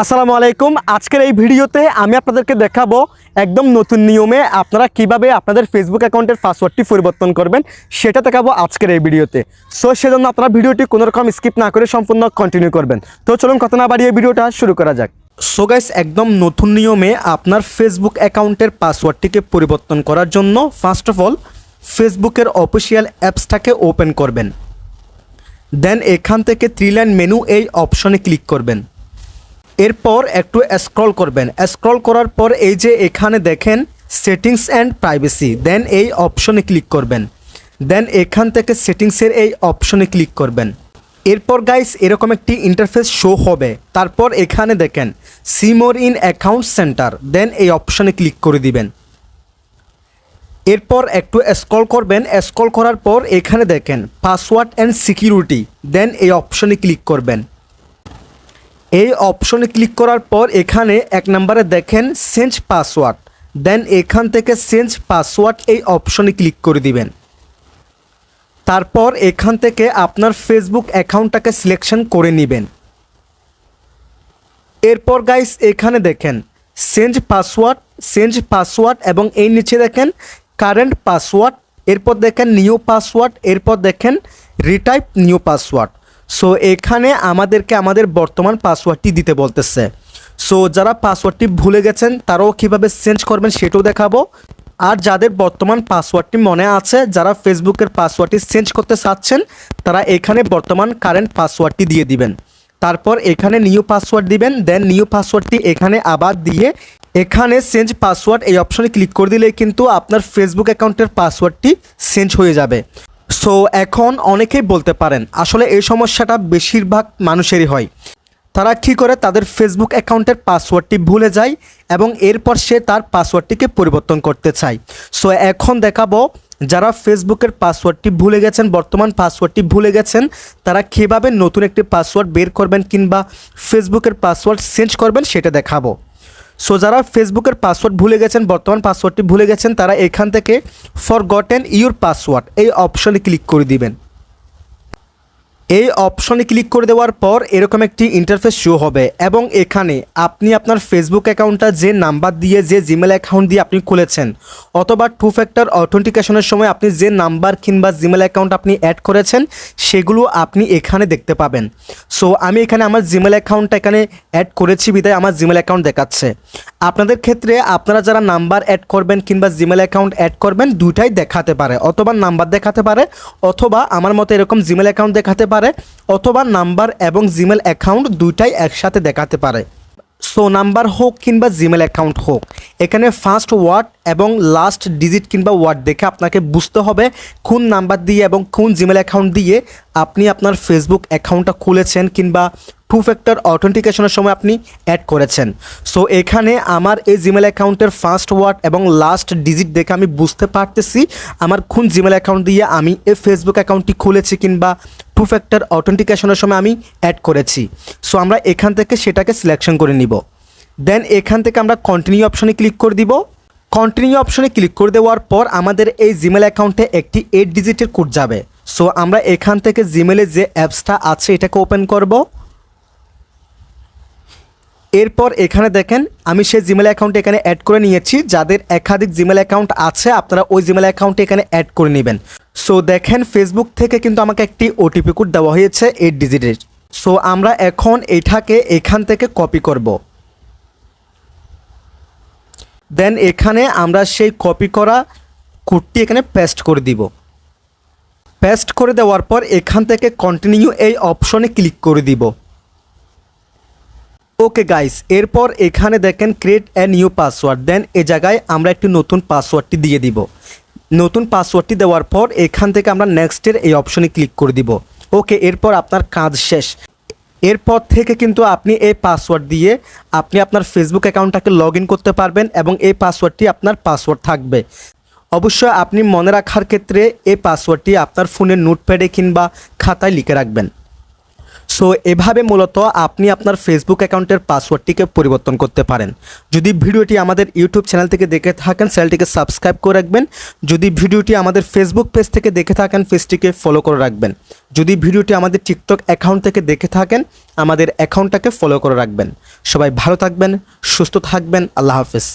আসসালামু আলাইকুম। আজকের এই ভিডিওতে আমি আপনাদেরকে দেখাবো একদম নতুন নিয়মে আপনারা কিভাবে আপনাদের ফেসবুক অ্যাকাউন্টের পাসওয়ার্ডটি পরিবর্তন করবেন সেটা দেখাবো আজকের এই ভিডিওতে। সো সেজন্য আপনারা ভিডিওটি কোনো রকম স্কিপ না করে সম্পূর্ণ কন্টিনিউ করবেন। তো চলুন কথা না বাড়িয়ে ভিডিওটা শুরু করা যাক। সো গাইস, একদম নতুন নিয়মে আপনার ফেসবুক অ্যাকাউন্টের পাসওয়ার্ডটিকে পরিবর্তন করার জন্য ফার্স্ট অফ অল ফেসবুকের অফিসিয়াল অ্যাপসটাকে ওপেন করবেন। দেন এখান থেকে 3 লাইন মেনু এই অপশনে ক্লিক করবেন। এরপর একটু স্ক্রল করবেন। স্ক্রল করার পর এই যে এখানে দেখেন সেটিংস অ্যান্ড প্রাইভেসি, দেন এই অপশনে ক্লিক করবেন। দেন এখান থেকে সেটিংসের এই অপশনে ক্লিক করবেন। এরপর গাইস এরকম একটি ইন্টারফেস শো হবে। তারপর এখানে দেখেন see more in account centre, then এই অপশনে ক্লিক করে দিবেন। এরপর একটু স্ক্রল করবেন। স্ক্রল করার পর এখানে দেখেন পাসওয়ার্ড অ্যান্ড সিকিউরিটি, দেন এই অপশনে ক্লিক করবেন। এই অপশনে ক্লিক করার পর এখানে 1 নম্বরে দেখেন চেঞ্জ পাসওয়ার্ড, দেন এখান থেকে চেঞ্জ পাসওয়ার্ড এই অপশনে ক্লিক করে দিবেন। তারপর এখান থেকে আপনার ফেসবুক অ্যাকাউন্টটাকে সিলেকশন করে নেবেন। এরপর গাইস এখানে দেখেন চেঞ্জ পাসওয়ার্ড এবং এই নিচে দেখেন কারেন্ট পাসওয়ার্ড, এরপর দেখেন নিউ পাসওয়ার্ড, এরপর দেখেন রিটাইপ নিউ পাসওয়ার্ড। সো এখানে আমাদেরকে আমাদের বর্তমান পাসওয়ার্ডটি দিতে বলতেছে। সো যারা পাসওয়ার্ডটি ভুলে গেছেন তারাও কীভাবে চেঞ্জ করবেন সেটাও দেখাবো। আর যাদের বর্তমান পাসওয়ার্ডটি মনে আছে, যারা ফেসবুকের পাসওয়ার্ডটি চেঞ্জ করতে চাচ্ছেন, তারা এখানে বর্তমান কারেন্ট পাসওয়ার্ডটি দিয়ে দিবেন। তারপর এখানে নিউ পাসওয়ার্ড দিবেন। দেন নিউ পাসওয়ার্ডটি এখানে আবার দিয়ে এখানে চেঞ্জ পাসওয়ার্ড এই অপশনে ক্লিক করে দিলেই কিন্তু আপনার ফেসবুক অ্যাকাউন্টের পাসওয়ার্ডটি চেঞ্জ হয়ে যাবে। সো এখন অনেকেই বলতে পারেন আসলে এই সমস্যাটা বেশিরভাগ মানুষেরই হয়। তারা কী করে তাদের ফেসবুক অ্যাকাউন্টের পাসওয়ার্ডটি ভুলে যায় এবং এরপর সে তার পাসওয়ার্ডটিকে পরিবর্তন করতে চায়। সো এখন দেখাবো যারা ফেসবুকের পাসওয়ার্ডটি ভুলে গেছেন, বর্তমান পাসওয়ার্ডটি ভুলে গেছেন, তারা কীভাবে নতুন একটি পাসওয়ার্ড বের করবেন কিংবা ফেসবুকের পাসওয়ার্ড চেঞ্জ করবেন সেটা দেখাবো। সো যারা ফেসবুকের পাসওয়ার্ড ভুলে গেছেন, বর্তমান পাসওয়ার্ডটি ভুলে গেছেন, তারা এখান থেকে ফরগটেন ইউর পাসওয়ার্ড এই অপশনে ক্লিক করে দিবেন। এই অপশনে ক্লিক করে দেওয়ার পর এরকম একটি ইন্টারফেস শো হবে এবং এখানে আপনি আপনার ফেসবুক অ্যাকাউন্টটা যে নাম্বার দিয়ে, যে জিমেল অ্যাকাউন্ট দিয়ে আপনি খুলেছেন, অথবা 2 ফ্যাক্টর অথেন্টিকেশনের সময় আপনি যে নাম্বার কিংবা জিমেল অ্যাকাউন্ট আপনি অ্যাড করেছেন সেগুলো আপনি এখানে দেখতে পাবেন। সো আমি এখানে আমার জিমেল অ্যাকাউন্টটা এখানে অ্যাড করেছি বিধায় আমার জিমেল অ্যাকাউন্ট দেখাচ্ছে। আপনাদের ক্ষেত্রে আপনারা যারা নাম্বার অ্যাড করবেন কিংবা জিমেল অ্যাকাউন্ট অ্যাড করবেন, দুইটাই দেখাতে পারে, অথবা নাম্বার দেখাতে পারে, অথবা আমার মতো এরকম জিমেল অ্যাকাউন্ট দেখাতে পারে, অথবা নাম্বার এবং জিমেল অ্যাকাউন্ট দুইটাই একসাথে দেখাতে পারে। সো নাম্বার হোক কিংবা জিমেল অ্যাকাউন্ট হোক, এখানে ফার্স্ট ওয়ার্ড এবং লাস্ট ডিজিট কিংবা ওয়ার্ড দেখে আপনাকে বুঝতে হবে কোন নাম্বার দিয়ে এবং কোন জিমেল অ্যাকাউন্ট দিয়ে আপনি আপনার ফেসবুক অ্যাকাউন্টটা খুলেছেন কিংবা 2 ফ্যাক্টর অথেন্টিকেশনের সময় আপনি অ্যাড করেছেন। সো এখানে আমার এই জিমেল অ্যাকাউন্টের ফার্স্ট ওয়ার্ড এবং লাস্ট ডিজিট দেখে আমি বুঝতে পারতেছি আমার কোন জিমেল অ্যাকাউন্ট দিয়ে আমি এই ফেসবুক অ্যাকাউন্টটি খুলেছি কিংবা 2 ফ্যাক্টর অথেন্টিকেশনের সময় আমি অ্যাড করেছি। সো আমরা এখান থেকে সেটাকে সিলেকশন করে নিব। দেন এখান থেকে আমরা কন্টিনিউ অপশনে ক্লিক করে দিব। কন্টিনিউ অপশনে ক্লিক করে দেওয়ার পর আমাদের এই জিমেল অ্যাকাউন্টে একটি 8 ডিজিটের কোড যাবে। সো আমরা এখান থেকে জিমেলে যে অ্যাপসটা আছে এটাকে ওপেন করব। এরপর এখানে দেখেন আমি সেই জিমেল অ্যাকাউন্টে এখানে অ্যাড করে নিয়েছি। যাদের একাধিক জিমেল অ্যাকাউন্ট আছে আপনারা ওই জিমেল অ্যাকাউন্টে এখানে অ্যাড করে নেবেন। সো দেখেন ফেসবুক থেকে কিন্তু আমাকে একটি ওটিপি কোড দেওয়া হয়েছে 8 ডিজিটের। সো আমরা এখন এটাকে এখান থেকে কপি করব। দেন এখানে আমরা সেই কপি করা কোডটি এখানে পেস্ট করে দিব। পেস্ট করে দেওয়ার পর এখান থেকে কন্টিনিউ এই অপশনে ক্লিক করে দিব। ওকে গাইস, এরপর এখানে দেখেন ক্রিয়েট এ নিউ পাসওয়ার্ড, দেন এই জায়গায় আমরা একটি নতুন পাসওয়ার্ডটি দিয়ে দিব। নতুন পাসওয়ার্ডটি দেওয়ার পর এখান থেকে আমরা নেক্সটের এই অপশনে ক্লিক করে দিব। ওকে, এরপর আপনার কাজ শেষ। এরপর থেকে কিন্তু আপনি এই পাসওয়ার্ড দিয়ে আপনি আপনার ফেসবুক অ্যাকাউন্টটাকে লগ ইন করতে পারবেন এবং এই পাসওয়ার্ডটি আপনার পাসওয়ার্ড থাকবে। অবশ্যই আপনি মনে রাখার ক্ষেত্রে এই পাসওয়ার্ডটি আপনার ফোনের নোটপ্যাডে কিংবা খাতায় লিখে রাখবেন। সো এভাবে মূলত আপনি আপনার ফেসবুক অ্যাকাউন্টের পাসওয়ার্ডটিকে পরিবর্তন করতে পারেন। যদি ভিডিওটি আমাদের ইউটিউব চ্যানেল থেকে দেখে থাকেন, চ্যানেলটিকে সাবস্ক্রাইব করে রাখবেন। যদি ভিডিওটি আমাদের ফেসবুক পেজ থেকে দেখে থাকেন, পেজটিকে ফলো করে রাখবেন। যদি ভিডিওটি আমাদের টিকটক অ্যাকাউন্ট থেকে দেখে থাকেন, আমাদের অ্যাকাউন্টটাকে ফলো করে রাখবেন। সবাই ভালো থাকবেন, সুস্থ থাকবেন। আল্লাহ হাফেজ।